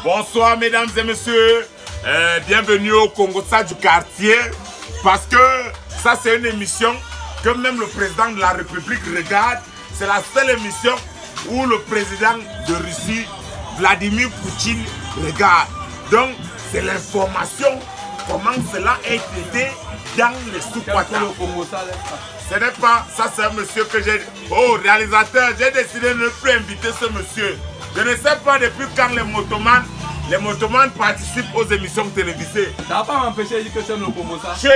Bonsoir mesdames et messieurs, bienvenue au Congo-Ça du quartier, parce que ça c'est une émission que même le président de la République regarde. C'est la seule émission où le président de Russie, Vladimir Poutine, regarde. Donc c'est l'information, comment cela est traité dans les sous-Qatar. Ce n'est pas, ça c'est un monsieur que j'ai... Oh réalisateur, j'ai décidé de ne plus inviter ce monsieur. Je ne sais pas depuis quand les motomanes participent aux émissions télévisées. Ça ne va pas m'empêcher de dire que tu aimes le Congo-Ça. Tu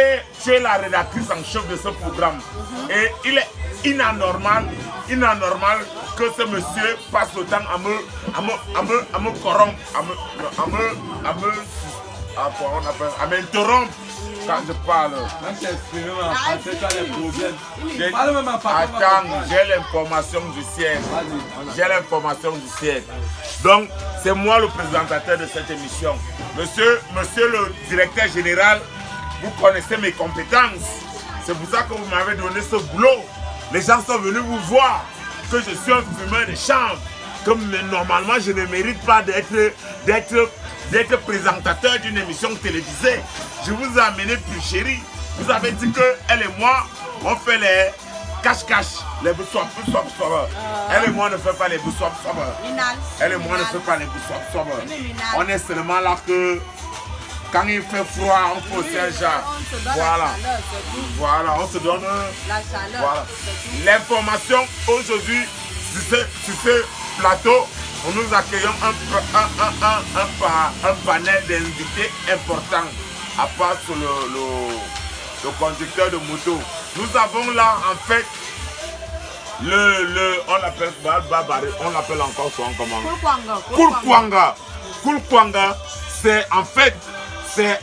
es la rédactrice en chef de ce programme. Et il est inanormal que ce monsieur passe le temps à me corrompre, à m'interrompre quand je parle. Attends, j'ai l'information du ciel. J'ai l'information du ciel. Donc, c'est moi le présentateur de cette émission. Monsieur le directeur général, vous connaissez mes compétences. C'est pour ça que vous m'avez donné ce boulot. Les gens sont venus vous voir que je suis un fumeur de chanvre. Comme normalement, je ne mérite pas d'être présentateur d'une émission télévisée. Je vous ai amené plus chérie. Vous avez dit qu'elle et moi, on fait les cache-cache, les boussouap. Elle et moi ne fait pas les boussouap. Elle et moi ne fait pas les boussouap. On est seulement là que quand il fait froid, on fait aussi un genre. Voilà, on se donne la chaleur. Voilà. L'information aujourd'hui, sur ce plateau, nous accueillons un panel d'invités importants, à part sur le conducteur de moto. Nous avons là en fait on l'appelle encore souvent comment? Kulkwanga, c'est en fait, c'est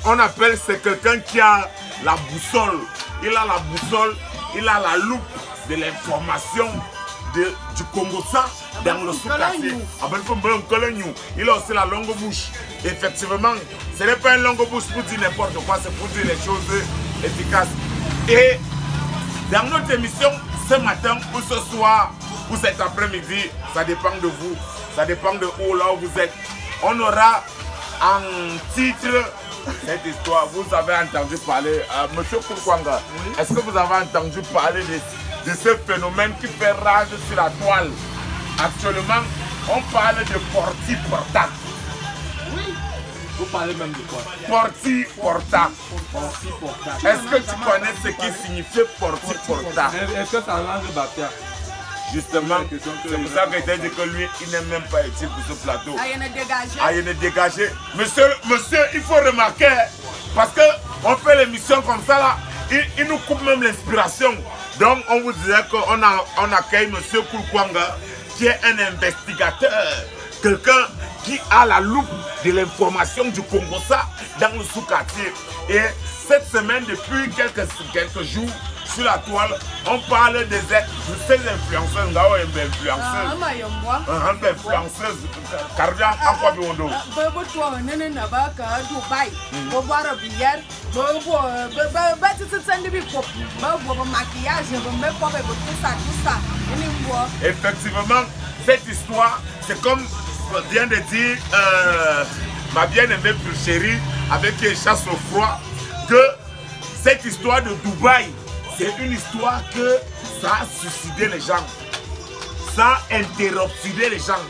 quelqu'un qui a la boussole. Il a la boussole, il a la loupe de l'information du Congo-Ça dans le sous-quartier. Il a aussi la longue bouche. Effectivement, ce n'est pas une longue bouche pour dire n'importe quoi, c'est pour dire les choses efficaces. Et dans notre émission, ce matin ou ce soir ou cet après-midi, ça dépend de vous, ça dépend de où là où vous êtes. On aura en titre cette histoire. Vous avez entendu parler, monsieur Kulkwanga, est-ce que vous avez entendu parler de ce phénomène qui fait rage sur la toile? Actuellement, on parle de porti-porta. Oui. Vous parlez même de quoi? Porti-porta. Est-ce que tu connais ce qui signifie porti-porta? Est-ce que ça langue Bapia? Justement, c'est pour ça que je t'ai dit que lui, il n'est même pas utile pour ce plateau. Ah, il est dégagé. Monsieur, il faut remarquer, parce qu'on fait l'émission comme ça là, il nous coupe même l'inspiration. Donc, on vous disait qu'on accueille monsieur Kulkwanga, qui est un investigateur, quelqu'un qui a la loupe de l'information du Congo-Ça dans le sous-quartier. Et cette semaine, depuis quelques jours, sur la toile, on parle de ces influenceuses. Effectivement, cette histoire, c'est comme vient de dire ma bien-aimée plus chérie, avec qui elle chasse au froid, que cette histoire de Dubaï, c'est une histoire que ça a suicidé les gens, ça a interrompu les gens,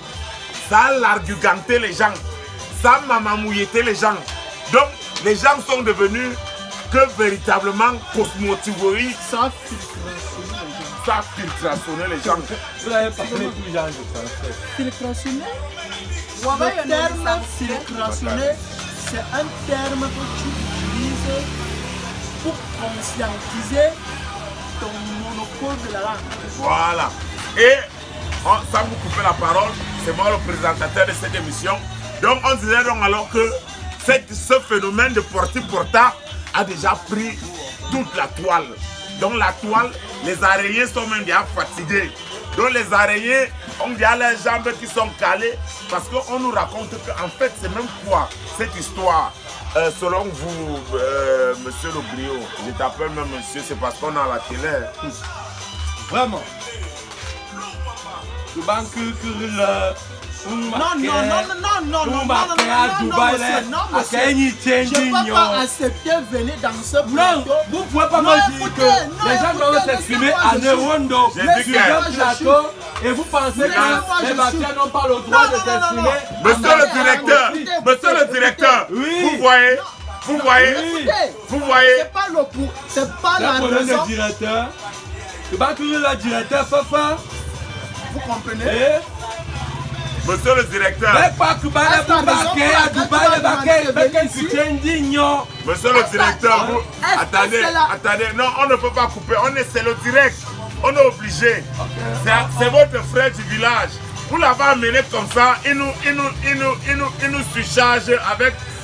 ça a larguganté les gens, ça a mamamouilleté les gens. Donc les gens sont devenus que véritablement cosmotivoïdes. Ça a filtrationné les gens. Vous avez parlé tout genre de français. Filtrationné? Le terme filtrationné, c'est un terme que tu utilises pour conscientiser ton monopole de la langue. Voilà. Et sans vous couper la parole, c'est moi le présentateur de cette émission. Donc on disait donc alors que ce phénomène de porti-porta a déjà pris toute la toile. Donc la toile, les araignées sont même déjà fatiguées. Donc les araignées ont déjà les jambes qui sont calées, parce qu'on nous raconte qu'en fait c'est même quoi cette histoire. Selon vous, monsieur Le Griot, je t'appelle même monsieur, c'est parce qu'on est à la télé. Vraiment. Je ne peux pas accepter venir dans ce plateau. Non, vous ne pouvez pas me dire que les gens doivent s'exprimer à Newondo sur un plateau et vous pensez que les Bafias n'ont pas le droit de s'exprimer. Monsieur le directeur, vous voyez, c'est pas la raison. Directeur, tu vas toujours le directeur, Fafa. Vous comprenez? Monsieur le directeur. Monsieur le directeur, attendez, non, on ne peut pas couper, c'est le direct, on est obligé. C'est votre frère du village. Vous l'avez amené comme ça, il nous surcharge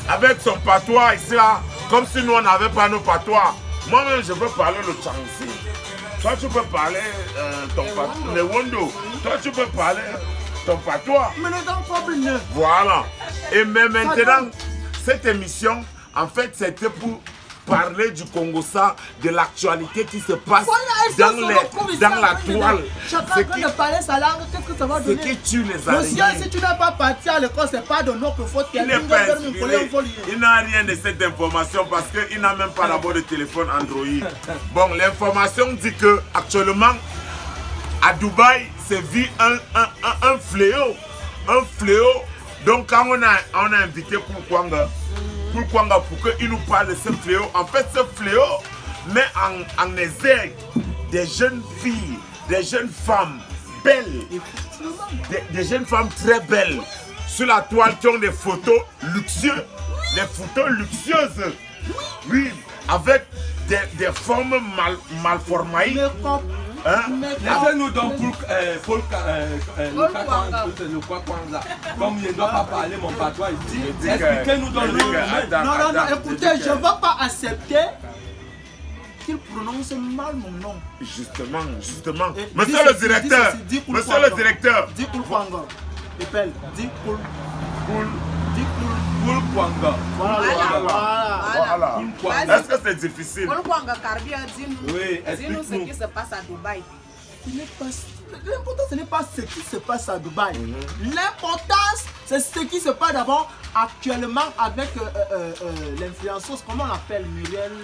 avec son patois ici là, comme si nous on n'avait pas nos patois. Moi-même je peux parler le Tchangsi. Toi tu peux parler ton patois, le Wondo. Toi tu peux parler ton patois. Voilà. Et mais maintenant, cette émission, en fait, c'était pour parler du Congo-Ça, de l'actualité qui se passe dans la toile. Chacun peut parler sa langue, qu'est-ce que ça va donner? Ce qui tue les araignées. Monsieur, si tu n'as pas parti à l'école, c'est pas de notre faute. Il n'a rien de cette information parce qu'il n'a même pas d'abord de téléphone Android. Bon, l'information dit que actuellement, à Dubaï, c'est vu un fléau. Un fléau. Donc quand on a invité Kulkwanga pour qu'il nous parle de ce fléau. En fait, ce fléau met en exergue des jeunes filles, des jeunes femmes belles, des jeunes femmes très belles sur la toile qui ont des photos luxueuses, des photos luxueuses, oui, avec des formes mal formées. Laissez-nous donc pour le Kwakwanga. Comme il ne doit pas parler mon patois ici, expliquez-nous donc le nom. Non, écoutez, je ne vais pas accepter qu'il prononce mal mon nom. Justement. Monsieur le directeur, Dis Kulkwanga. Épelle, dis Kulkwanga. Voilà. Est-ce que c'est difficile? Kulkwanga Karbia, dis-nous ce qui se passe à Dubaï. L'important, ce n'est pas ce qui se passe à Dubaï. L'importance, c'est ce qui se passe d'abord actuellement avec l'influenceuse, comment on l'appelle?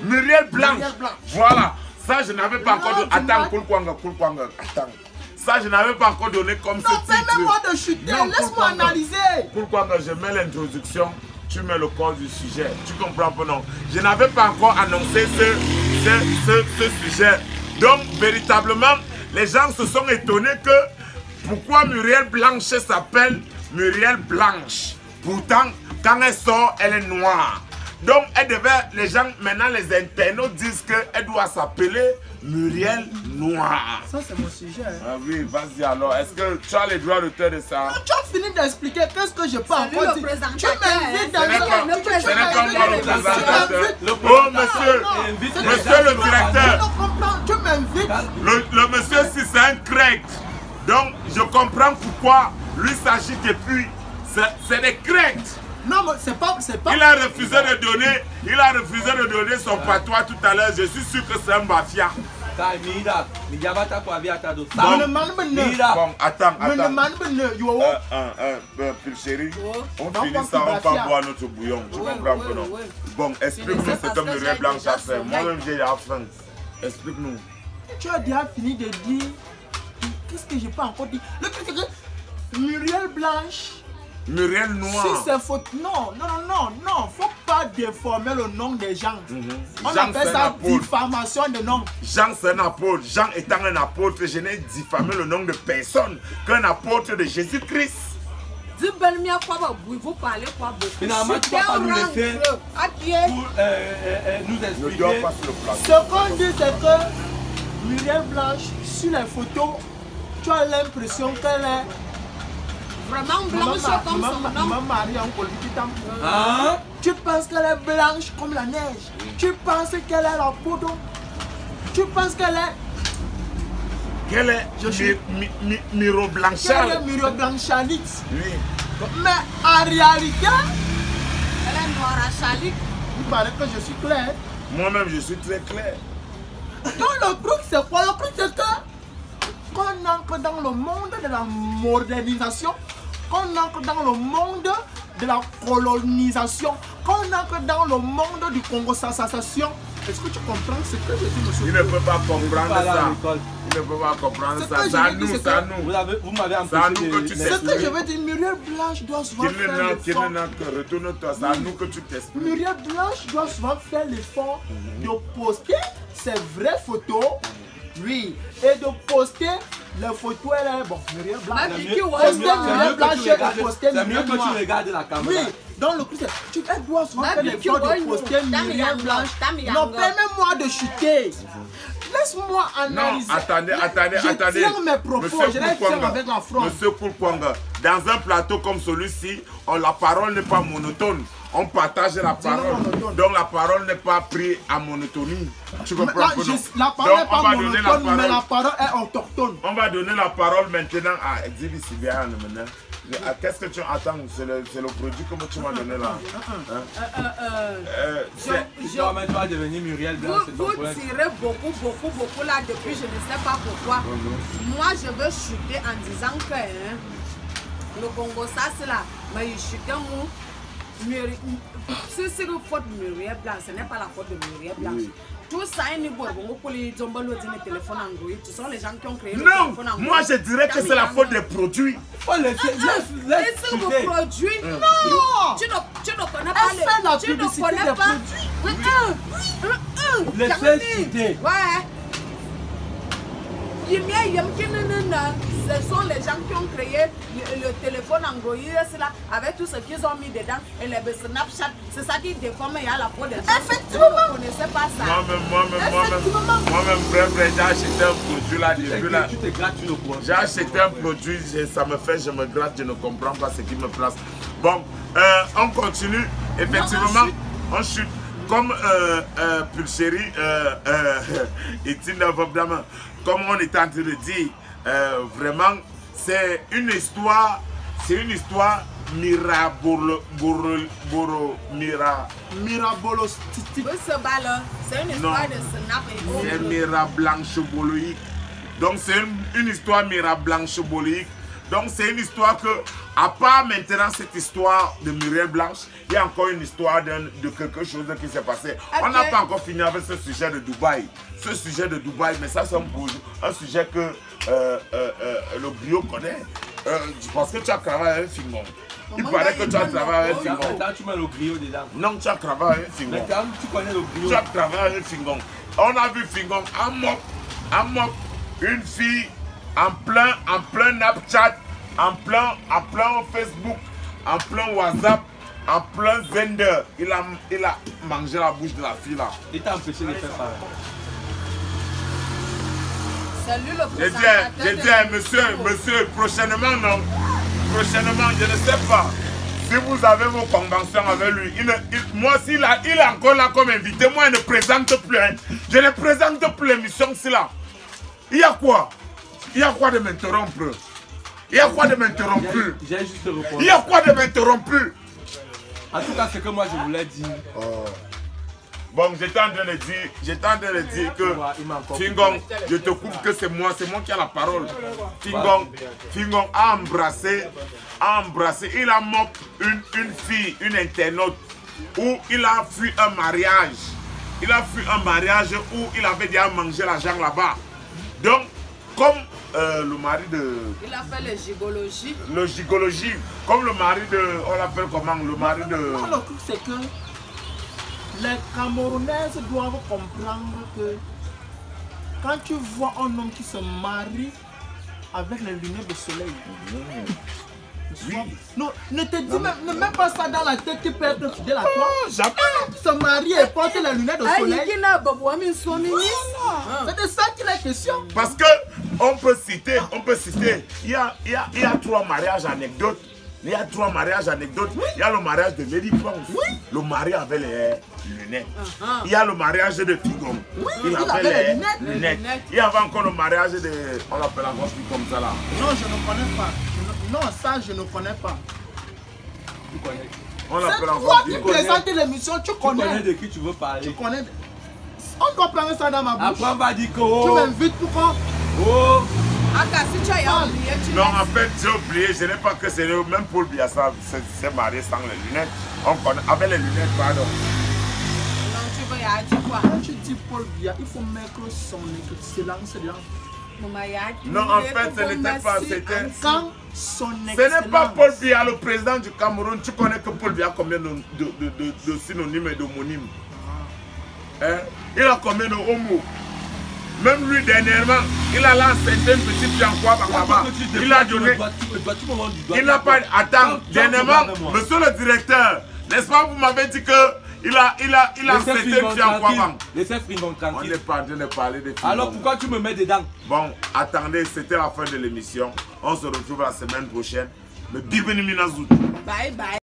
Muriel Blanche. Voilà. Ça, je n'avais pas encore donné. Attends, Kulkwanga. Attends. Ça, je n'avais pas encore donné comme ce titre. Non, permets-moi de chuter. Laisse-moi analyser. Kulkwanga, je mets l'introduction. Tu mets le corps du sujet. Tu comprends pas, non? Je n'avais pas encore annoncé ce sujet. Donc, véritablement, les gens se sont étonnés que pourquoi Muriel Blanche s'appelle Muriel Blanche. Pourtant, quand elle sort, elle est noire. Donc, les gens, maintenant, les internautes disent qu'elle doit s'appeler Muriel Noire. Ça, c'est mon sujet. Ah oui, vas-y alors. Est-ce que tu as les droits d'auteur de ça? Non, tu as fini d'expliquer. Qu'est-ce que je peux encore dire? Tu m'invites dans Oh, monsieur le directeur. Tu m'invites. Le monsieur, si c'est un grec. Donc, je comprends pourquoi lui s'agit et puis c'est des Grecs. Non, mais c'est pas. Il a refusé de donner son patois tout à l'heure. Je suis sûr que c'est un mafia. Bon, attends. Chérie, on finit ça, on va boire notre bouillon. Tu comprends que non? Bon, explique-nous ce que Muriel Blanche a fait. Moi-même, j'ai la faim. Explique-nous. Tu as déjà fini de dire. Qu'est-ce que j'ai pas encore dit? Le truc, c'est que Muriel Blanche. Muriel Noire. Si c'est faute, non, faut pas déformer le nom des gens. On appelle ça diffamation de nom. Jean c'est un apôtre. Jean étant un apôtre, je n'ai diffamé le nom de personne qu'un apôtre de Jésus-Christ. Vous parlez quoi beaucoup? Finalement, tu ne vas pas nous laisser pour nous expliquer. Ce qu'on dit, c'est que Muriel Blanche, sur les photos, tu as l'impression qu'elle est vraiment blanche comme son nom. Tu penses qu'elle est blanche comme la neige. Tu penses qu'elle est la poudre. Tu penses qu'elle est... Quelle est Miro Blanchard? Quelle est Miro Blanchalite? Oui. Mais en réalité... Elle est noire à chalique. Il paraît que je suis clair. Moi-même, je suis très clair. Donc le truc, c'est quoi? Le truc, c'est que... Qu'on entre dans le monde de la modernisation, quand on entre dans le monde de la colonisation, quand on entre dans le monde du Congo-Sensation, est-ce que tu comprends ce que je dis, monsieur? Il ne peut pas comprendre ça. Il ne peut pas comprendre ça. C'est à nous, c'est à nous. Vous m'avez empêché. C'est à nous que tu t'exprimes. Ce que je veux dire, Muriel Blanche doit souvent faire l'effort. Retourne-toi, c'est à nous que tu t'exprimes. Muriel Blanche doit souvent faire l'effort de poster ses vraies photos, oui, et de poster les photos, elle est bon, Muriel Blanche. C'est mieux que tu regardes la caméra. Oui, dans le coup, tu dois souvent faire l'effort de poster Muriel Blanche. Non, permets-moi de chuter. Laisse-moi analyser. Non, attendez. Mes propos, avec la France. Monsieur Koulkwanga, dans un plateau comme celui-ci, la parole n'est pas monotone. On partage la parole. Donc la parole n'est pas prise à monotonie. Tu comprends? La parole n'est pas monotone, mais la parole est autochtone. On va donner la parole maintenant à Exhibit Sibéa. Qu'est-ce que tu attends? C'est le produit que tu m'as donné là. Tu vas devenir Muriel Blanche. Vous tirez beaucoup là depuis je ne sais pas pourquoi. Moi je veux chuter en disant que le Congo ça c'est là. Mais il chute moi. C'est une faute de Muriel Blanche, ce n'est pas la faute de Muriel Blanche. Oui. Tout ça est niveau pour les téléphones Android. Ce sont les gens qui ont créé le téléphone Android. Moi je dirais que c'est la faute des produits. Laisse vos produits. Non. Tu ne connais pas les. Tu ne connais pas. Laissez-le. Ouais. Ce sont les gens qui ont créé le téléphone Android là, avec tout ce qu'ils ont mis dedans et les Snapchat. C'est ça qui déforme et à la peau des gens. Effectivement. Vous ne connaissez pas ça. Moi-même, j'ai acheté un produit là. Tu te grattes le poids. J'ai acheté un produit, ça me fait, je me gratte, je ne comprends pas ce qui me place. Bon, on continue. Effectivement, on chute. Comme Pulchérie, comme on était en train de dire, vraiment, c'est une histoire mirabolostique. C'est une histoire de snap et c'est mirablanchoboloïque. Donc c'est une histoire mirablanchoboloïque. Donc c'est une histoire que, à part maintenant cette histoire de Muriel Blanche, il y a encore une histoire de quelque chose qui s'est passé. Okay. On n'a pas encore fini avec ce sujet de Dubaï. Ce sujet de Dubaï, mais ça c'est un sujet que le Brio connaît. Parce que tu as travaillé avec Fingon. Il paraît que tu as travaillé avec Fingon. Tu mets le Brio dedans. Non, tu as travaillé avec Fingon. Mais quand tu connais le Brio. Tu as travaillé avec Fingon. On a vu Fingon à Mok, une fille en plein Snapchat, en plein Facebook, en plein WhatsApp, en plein Zender. Il a mangé la bouche de la fille là. Il t'a empêché de faire pareil. Salut le présentateur. J'ai dit, monsieur, prochainement non. Prochainement, je ne sais pas. Si vous avez vos conventions avec lui, moi s'il est encore là comme invité, moi je ne présente plus. Hein. Je ne présente plus l'émission là. Il y a quoi? Il y a quoi de m'interrompre? Il y a quoi de m'interrompre? J'ai juste répondu. Il y a quoi de m'interrompre? En tout cas, c'est que moi je voulais dire. Bon, j'étais en train de dire que Fingon, je te coupe que c'est moi qui ai la parole. Fingon a embrassé, il a moqué une fille, une internaute, où il a fui un mariage. Il a fui un mariage où il avait déjà mangé l'argent là-bas. Donc, comme le mari de... Il a fait le gigologie. Le gigologie. Comme le mari de... On l'appelle comment? Le mari de... Non, le truc c'est que les Camerounaises doivent comprendre que quand tu vois un homme qui se marie avec les lunettes de soleil, oui. Non, ne te dis même pas ça dans la tête, tu peux être fidèle à toi. Jamais. Se marier et porter les lunettes de soleil. C'est de ça qu'il est question. Parce que on peut citer, il y a 3 mariages anecdotes. Il y a 3 mariages anecdotes. Il y a le mariage de Lady France. Oui. Le mari avait les lunettes. Il y a le mariage de Tigom. Oui, il avait les lunettes. Il y avait encore le mariage de... On l'appelle encore comme ça là. Non, je ne connais pas. Non, ça je ne connais pas. Tu connais. On l'appelle encore. Toi qui présentes l'émission, tu connais. Tu connais de qui tu veux parler. Tu connais. On doit prendre ça dans ma bouche. Après on va dire que... Tu m'invites pourquoi? Oh, Non, en fait, j'ai oublié, je n'ai pas que c'est le même Paul Biya s'est marié sans les lunettes. On connaît, avec les lunettes, pardon. Non, tu veux y aller quoi? Quand tu dis Paul Biya, il faut mettre son excellence là. Non, en fait, ce n'était pas, c'était... Quand son excellence... Ce n'est pas Paul Biya, le président du Cameroun. Tu connais que Paul Biya a combien de synonymes et d'homonymes? Hein? Il a combien de homos? Même lui, dernièrement, il a lancé une petite fille en quoi là-bas. Il a donné... Il n'a pas... Attends, dernièrement, monsieur le directeur, n'est-ce pas, vous m'avez dit que... Il a cette fille en quoi. Laissez Fringon tranquille. On n'est pas en train de parler de filles. Alors pourquoi tu me mets dedans? Bon, attendez, c'était la fin de l'émission. On se retrouve la semaine prochaine. Le bienvenue Minazout. Bye bye.